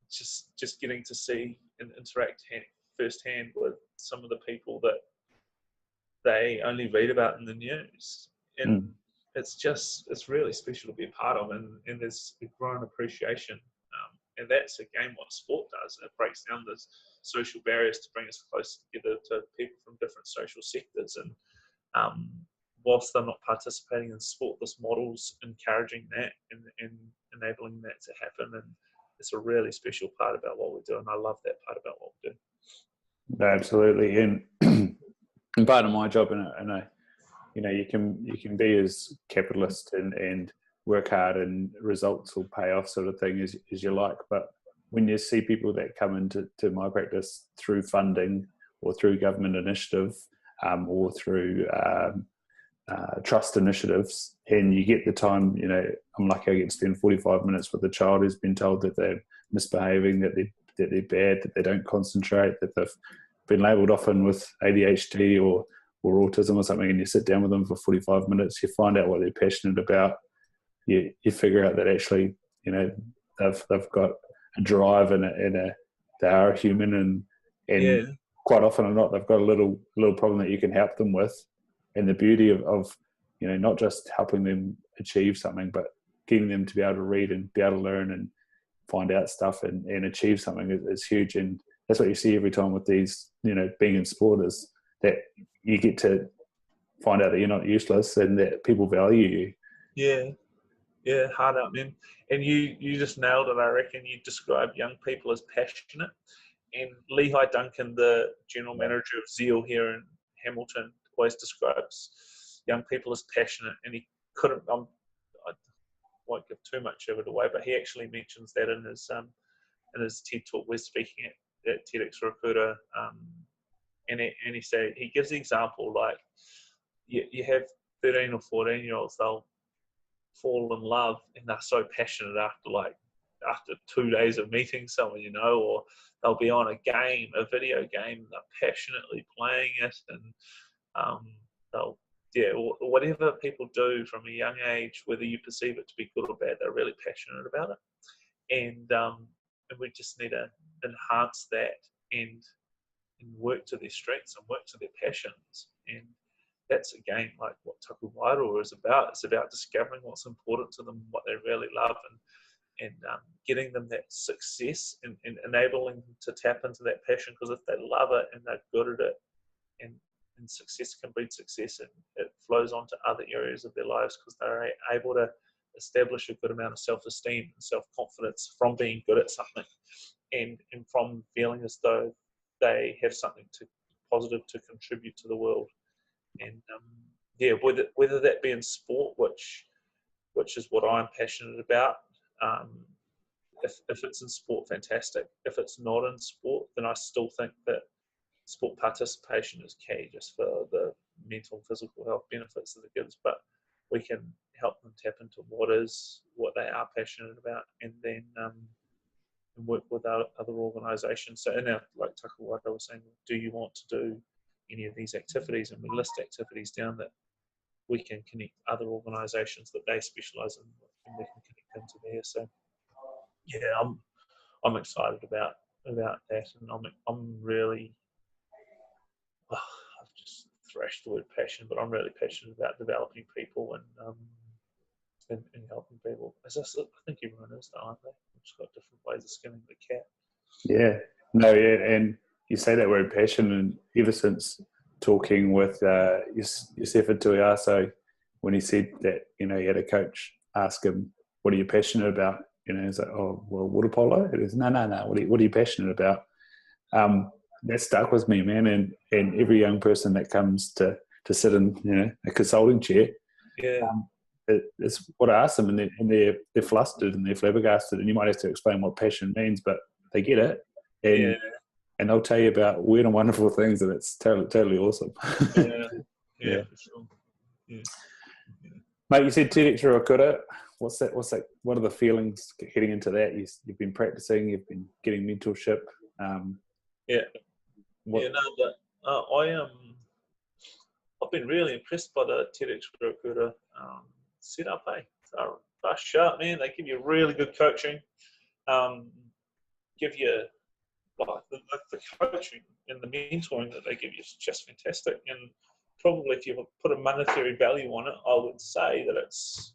just getting to see and interact firsthand with some of the people that they only read about in the news, and it's really special to be a part of, and there's a growing appreciation. And that's again what sport does. It breaks down the social barriers to bring us closer together to people from different social sectors. And whilst they're not participating in sport, this model's encouraging that and enabling that to happen. And it's a really special part about what we do, and I love that part about what we do. Absolutely, and part of my job, and you can be as capitalist and work hard and results will pay off sort of thing as you like, but when you see people that come into my practice through funding or through government initiative or through trust initiatives, and you get the time, I'm lucky I get to spend 45 minutes with a child who's been told that they're misbehaving, that they're bad, that they don't concentrate, that they've been labelled often with ADHD or autism or something, and you sit down with them for 45 minutes, you find out what they're passionate about. You figure out that actually, they've got a drive and they are a human, and quite often or not, they've got a little problem that you can help them with. And the beauty of not just helping them achieve something, but getting them to be able to read and be able to learn and find out stuff and achieve something is huge. And that's what you see every time with these, being in sport, is that you get to find out that you're not useless and that people value you. Yeah, hard out, man. And you just nailed it, I reckon. You described young people as passionate. And Lehigh Duncan, the general manager of Zeal here in Hamilton, always describes young people as passionate. And he couldn't, I won't give too much of it away, but he actually mentions that in his TED talk we're speaking at TEDx Recruiter. And he gives the example, like, you have 13 or 14-year-olds, they'll fall in love and they're so passionate after 2 days of meeting someone, or they'll be on a video game, and they're passionately playing it, and whatever people do from a young age, whether you perceive it to be good or bad, they're really passionate about it. And we just need to enhance that and work to their strengths and work to their passions. And that's again like what Taku Wairoa is about. It's about discovering what's important to them, what they really love, and getting them that success and enabling them to tap into that passion. Because if they love it and they're good at it, and success can breed success, and it flows on to other areas of their lives because they're able to establish a good amount of self-esteem and self-confidence from being good at something, and from feeling as though they have something positive to contribute to the world. And whether that be in sport, which is what I'm passionate about. If it's in sport, fantastic. If it's not in sport, then I still think that sport participation is key, just for the mental and physical health benefits that it gives. But we can help them tap into what they are passionate about, and then work with other organisations. So like Taku Wairoa was saying, do you want to do any of these activities? And we list activities down that we can connect other organisations that they specialise in, and we can connect them to there. So I'm excited about that, and I'm really I've just thrashed the word passion, but I'm really passionate about developing people and helping people. I think everyone is, though, aren't they? We've just got different ways of skinning the cat. Yeah, no, yeah, and you say that word passion, and ever since talking with Yosefa Tuiaso, when he said that, he had a coach ask him, what are you passionate about? He's like, oh, well, water polo? It is, no, what are you passionate about? That stuck with me, man, and every young person that comes to sit in, a consulting chair, it's what I ask them, and they're flustered and they're flabbergasted, and you might have to explain what passion means, but they get it, and they'll tell you about weird and wonderful things, and it's totally awesome. For sure. Yeah. Mate, you said TEDx Recruiter. What's that? What are the feelings heading into that? You've been practicing, you've been getting mentorship. I've been really impressed by the TEDx Recruiter setup. They're sharp, man. They give you really good coaching. Give you the coaching and the mentoring that they give you is just fantastic. And probably if you put a monetary value on it, I would say that it's,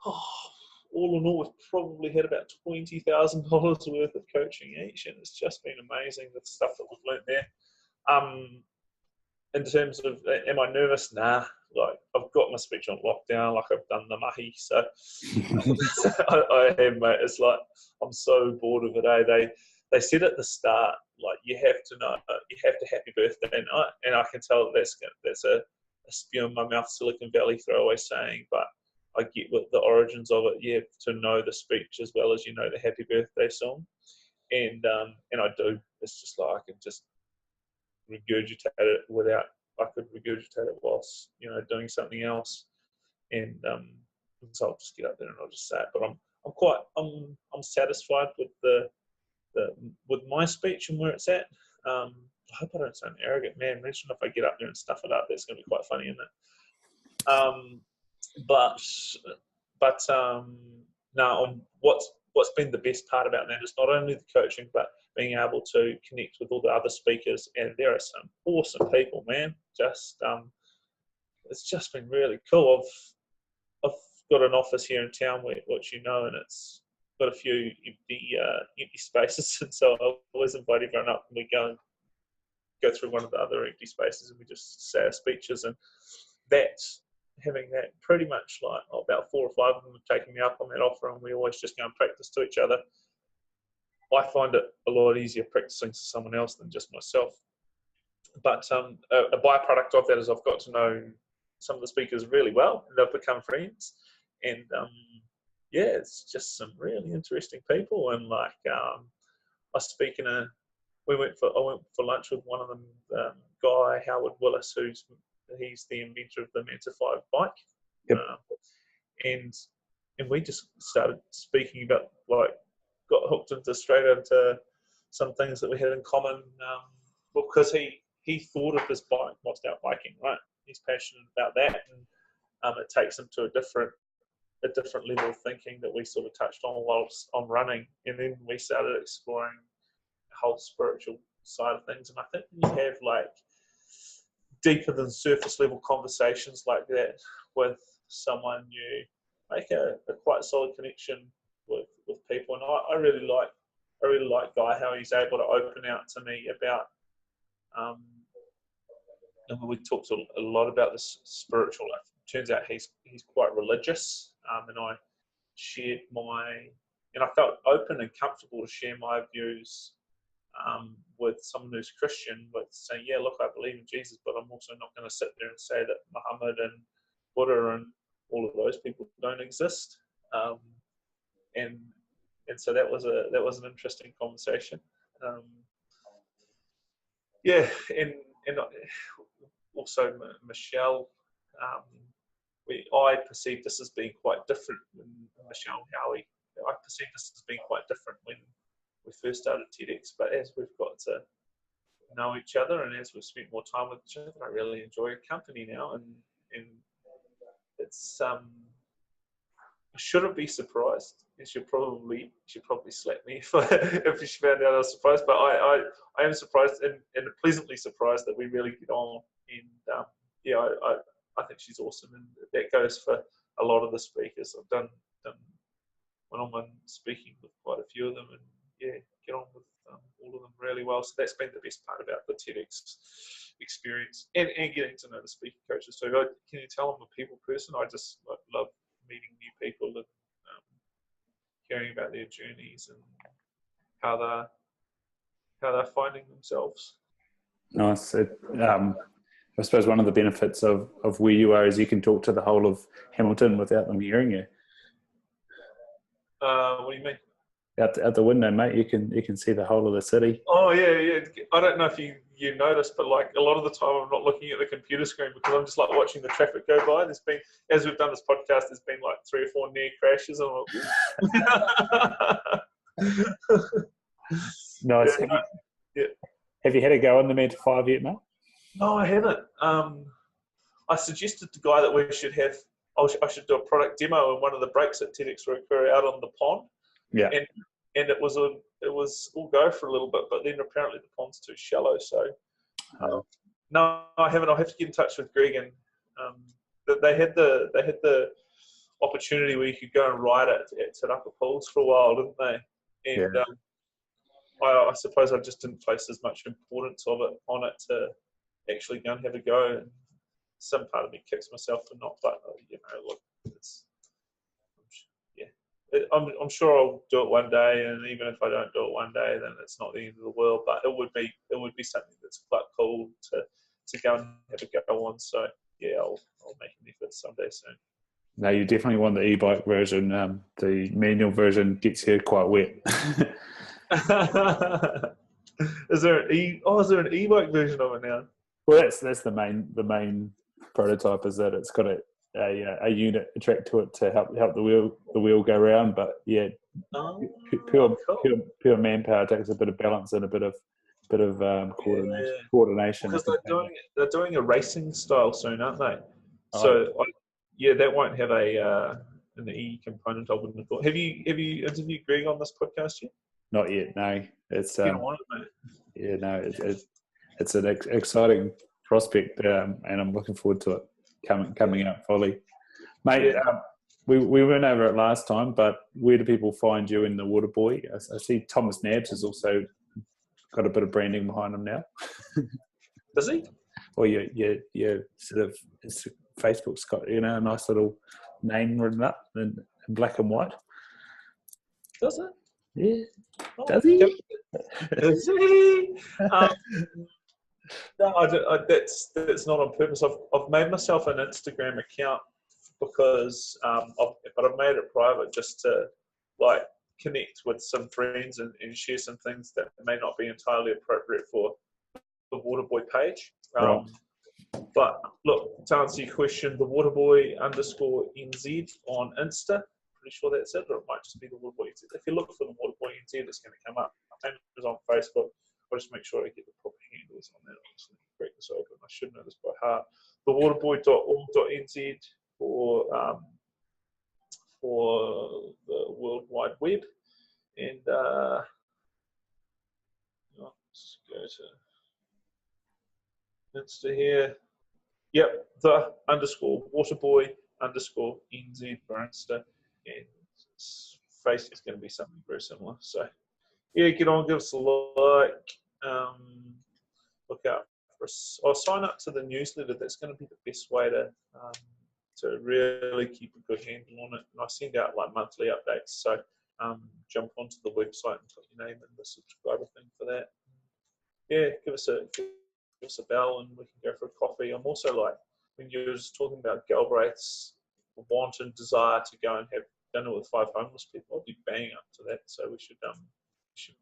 all in all, we've probably had about $20,000 worth of coaching each, and it's just been amazing, the stuff that we've learnt there. In terms of, am I nervous? Nah. Like, I've got my speech on lockdown, like I've done the mahi, so I am, mate. It's like, I'm so bored of it, They said at the start, like, you have to happy birthday night, and I can tell that's a spew in my mouth, Silicon Valley throwaway saying, but I get what the origins of it. You have to know the speech as well as you know the happy birthday song, and I do. It's just like I can just regurgitate it I could regurgitate it whilst doing something else, and so I'll just get up there and I'll just say it. But I'm satisfied with with my speech and where it's at. I hope I don't sound arrogant, man. Imagine if I get up there and stuff it up. That's going to be quite funny, isn't it? But no. What's been the best part about that is not only the coaching, but being able to connect with all the other speakers, and there are some awesome people, man. It's just been really cool. I've got an office here in town, which and it's got a few empty spaces, and so I always invite everyone up, and we go through one of the other empty spaces, and we just say our speeches, and having that pretty much like about 4 or 5 of them have taken me up on that offer, and we always just go and practice to each other. I find it a lot easier practicing to someone else than just myself. But a byproduct of that is I've got to know some of the speakers really well, and they've become friends. And it's just some really interesting people. And like I went for lunch with one of them, guy Howard Willis, he's the inventor of the Manta 5 bike. Yep. And we just started speaking about, like, got hooked straight into some things that we had in common, because he thought of his bike whilst out biking, right? He's passionate about that, and it takes him to a different level of thinking that we sort of touched on whilst on running, and then we started exploring the whole spiritual side of things. And I think when you have like deeper than surface level conversations like that with someone, you make a quite solid connection with people. And I really like Guy, how he's able to open out to me about and we talked a lot about this spiritual life. Turns out he's quite religious, and I shared and I felt open and comfortable to share my views with someone who's Christian, with saying, yeah, look, I believe in Jesus, but I'm also not going to sit there and say that Muhammad and Buddha and all of those people don't exist. And so that was an interesting conversation. And also Michelle, I perceived this as being quite different when Michelle Howie. I perceived this as being quite different when we first started TEDx, but as we've got to know each other and as we've spent more time with each other, I really enjoy your company now, and it's I shouldn't be surprised. She'd probably slap me if she found out I was surprised, but I am surprised and pleasantly surprised that we really get on, and I think she's awesome, and that goes for a lot of the speakers. I've done one-on-one speaking with quite a few of them, and get on with all of them really well. So that's been the best part about the TEDx experience, and getting to know the speaking coaches too. Can you tell I'm a people person? I just love meeting new people and hearing about their journeys and how they're finding themselves. Nice. I suppose one of the benefits of where you are is you can talk to the whole of Hamilton without them hearing you. What do you mean? Out the window, mate. You can see the whole of the city. Oh yeah. I don't know if you noticed, but like a lot of the time I'm not looking at the computer screen because I'm just like watching the traffic go by. There's been, as we've done this podcast, there's been like 3 or 4 near crashes. And Nice. Yeah. Have you had a go on the Manta 5 yet, mate? No, I haven't. I suggested to Guy that we should have. I should do a product demo in one of the breaks at TEDx Rokura out on the pond. Yeah. And it was all go for a little bit, but then apparently the pond's too shallow. So No, I haven't. I'll have to get in touch with Greg, and they had the opportunity where you could go and ride it at Te Rapa Pools for a while, didn't they? And Yeah. I suppose I just didn't place as much importance on it to actually go and have a go. And some part of me kicks myself for not, but look, it's I'm sure I'll do it one day, and even if I don't do it one day, then it's not the end of the world. But it would be something that's quite cool to go and have a go on. So yeah, I'll make an effort someday soon. No, you definitely want the e-bike version. The manual version gets here quite wet. Is there an e-bike version of it now? Well, that's the main prototype, is that it's got a unit attract to it to help the wheel go round. But yeah, pure manpower takes a bit of balance and a bit of coordination. Because they're doing a racing style soon, aren't they? So that won't have an e component. I wouldn't have thought. Have you interviewed Greg on this podcast yet? Not yet. No, it's Get on it, mate. Yeah, no, it's an exciting prospect, and I'm looking forward to it coming out fully, mate. Yeah. We went over it last time, but where do people find you in the Waterboy? I see Thomas Nabbs has also got a bit of branding behind him now. Does he? Well, your sort of Facebook's got a nice little name written up in black and white. Does it? Yeah. Does he? Does he? No, that's not on purpose. I've made myself an Instagram account because, but I've made it private just to connect with some friends and share some things that may not be entirely appropriate for the Waterboy page. Right. But look, to answer your question, the Waterboy_NZ on Insta. Pretty sure that's it, or it might just be the Waterboy NZ. If you look for the Waterboy NZ, it's going to come up. My name is on Facebook. I'll just make sure I get the proper handles on that. I'm just going to break this open. I should know this by heart. The waterboy.org.nz for the World Wide Web. And let's go to Insta here. Yep, the _waterboy_NZ for Insta. And face is going to be something very similar. So yeah, get on, give us a like. Look out for us. I'll sign up to the newsletter. That's going to be the best way to really keep a good handle on it. And I send out monthly updates. So jump onto the website and put your name in the subscriber thing for that. Yeah, give us a bell and we can go for a coffee. I'm also when you were just talking about Galbraith's want and desire to go and have dinner with 5 homeless people, I'll be banging up to that. So we should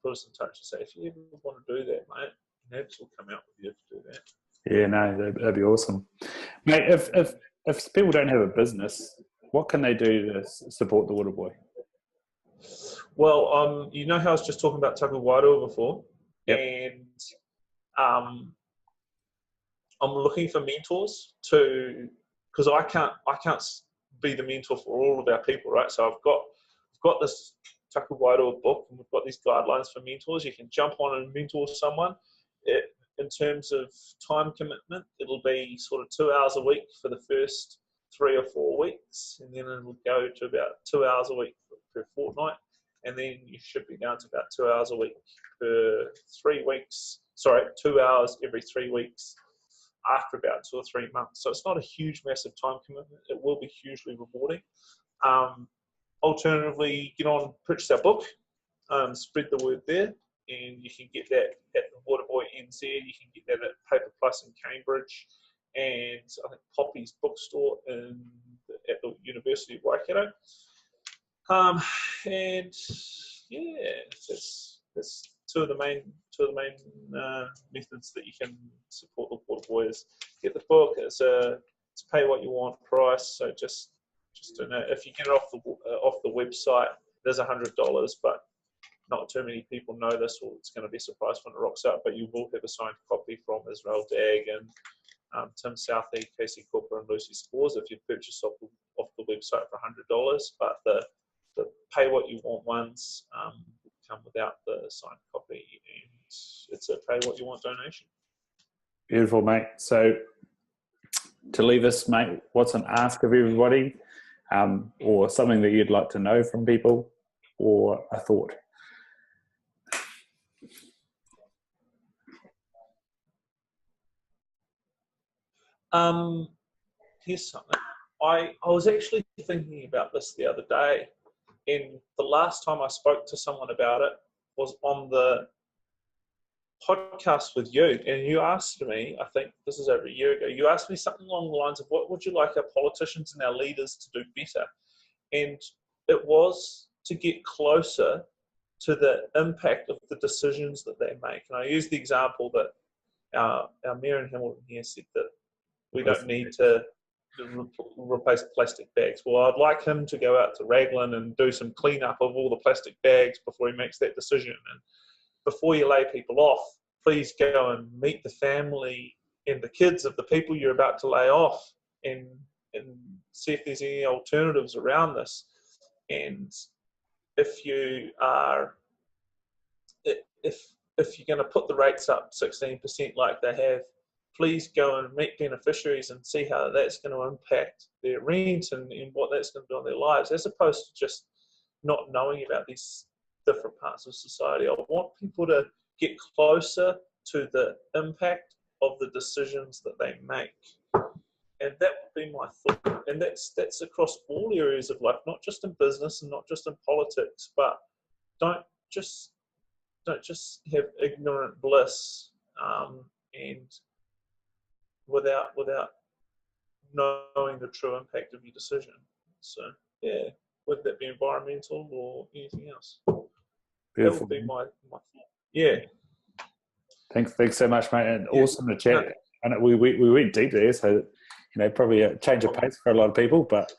put us in touch and say, if you ever want to do that, mate, Nabbs will come out with you to do that. Yeah, no, that'd be awesome, mate. If people don't have a business, what can they do to support the Waterboy? Well, you know how I was just talking about Taku Wairoa before, yep. And I'm looking for mentors because I can't be the mentor for all of our people, right? So I've got this Taku Wairoa book, and we've got these guidelines for mentors. You can jump on and mentor someone. In terms of time commitment, it'll be sort of 2 hours a week for the first 3 or 4 weeks, and then it'll go to about 2 hours a week per fortnight, and then you should be down to about 2 hours a week per 3 weeks. Sorry, 2 hours every 3 weeks after about 2 or 3 months. So it's not a huge, massive time commitment. It will be hugely rewarding. Alternatively, get on, purchase our book, spread the word there, and you can get that at the Waterboy NZ. You can get that at Paper Plus in Cambridge, and I think Poppy's bookstore at the University of Waikato. And yeah, that's two of the main methods that you can support the Waterboy is get the book. It's pay what you want price. So just don't know, if you get it off the website, there's $100, but not too many people know this, or it's going to be a surprise when it rocks up. But you will have a signed copy from Israel Dag and Tim Southey, Casey Cooper, and Lucy Spores if you purchase off the website for $100. But the pay what you want ones come without the signed copy, and it's a pay what you want donation. Beautiful, mate. So to leave us, mate, what's an ask of everybody, or something that you'd like to know from people, or a thought? Here's something. I was actually thinking about this the other day, and the last time I spoke to someone about it was on the podcast with you, and you asked me, I think this is over a year ago, you asked me something along the lines of what would you like our politicians and our leaders to do better? And it was to get closer to the impact of the decisions that they make. And I used the example that our mayor in Hamilton here said that we don't need to replace plastic bags. Well, I'd like him to go out to Raglan and do some cleanup of all the plastic bags before he makes that decision. And before you lay people off, please go and meet the family and the kids of the people you're about to lay off, and see if there's any alternatives around this. And if you are, if you're going to put the rates up 16% like they have, please go and meet beneficiaries and see how that's going to impact their rent and what that's going to do on their lives, as opposed to just not knowing about these different parts of society. I want people to get closer to the impact of the decisions that they make. And that would be my thought. And that's across all areas of life, not just in business and not just in politics, but don't just have ignorant bliss, and without knowing the true impact of your decision. So yeah, whether that be environmental or anything else. Beautiful. That would be my thought. Yeah. Thanks so much, mate, and awesome to chat. And we went deep there, so probably a change of pace for a lot of people, but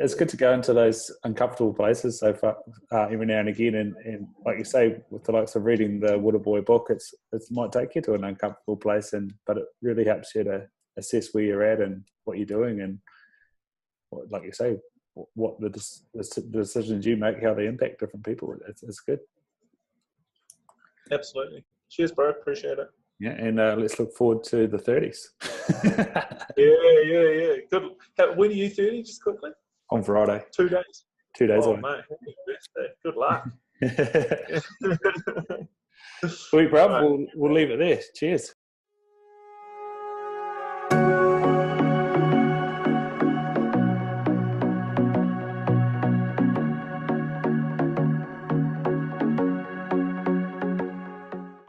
it's good to go into those uncomfortable places so far, every now and again, and like you say, with the likes of reading the Waterboy book, it might take you to an uncomfortable place, but it really helps you to assess where you're at and what you're doing, and like you say, what the decisions you make, how they impact different people. It's good. Absolutely. Cheers, bro. Appreciate it. Yeah, and let's look forward to the 30s. Yeah. Good. When are you 30? Just quickly. On Friday. 2 days. 2 days away. Mate. Happy birthday. Good luck. Sweet, bro. We'll leave it there. Cheers.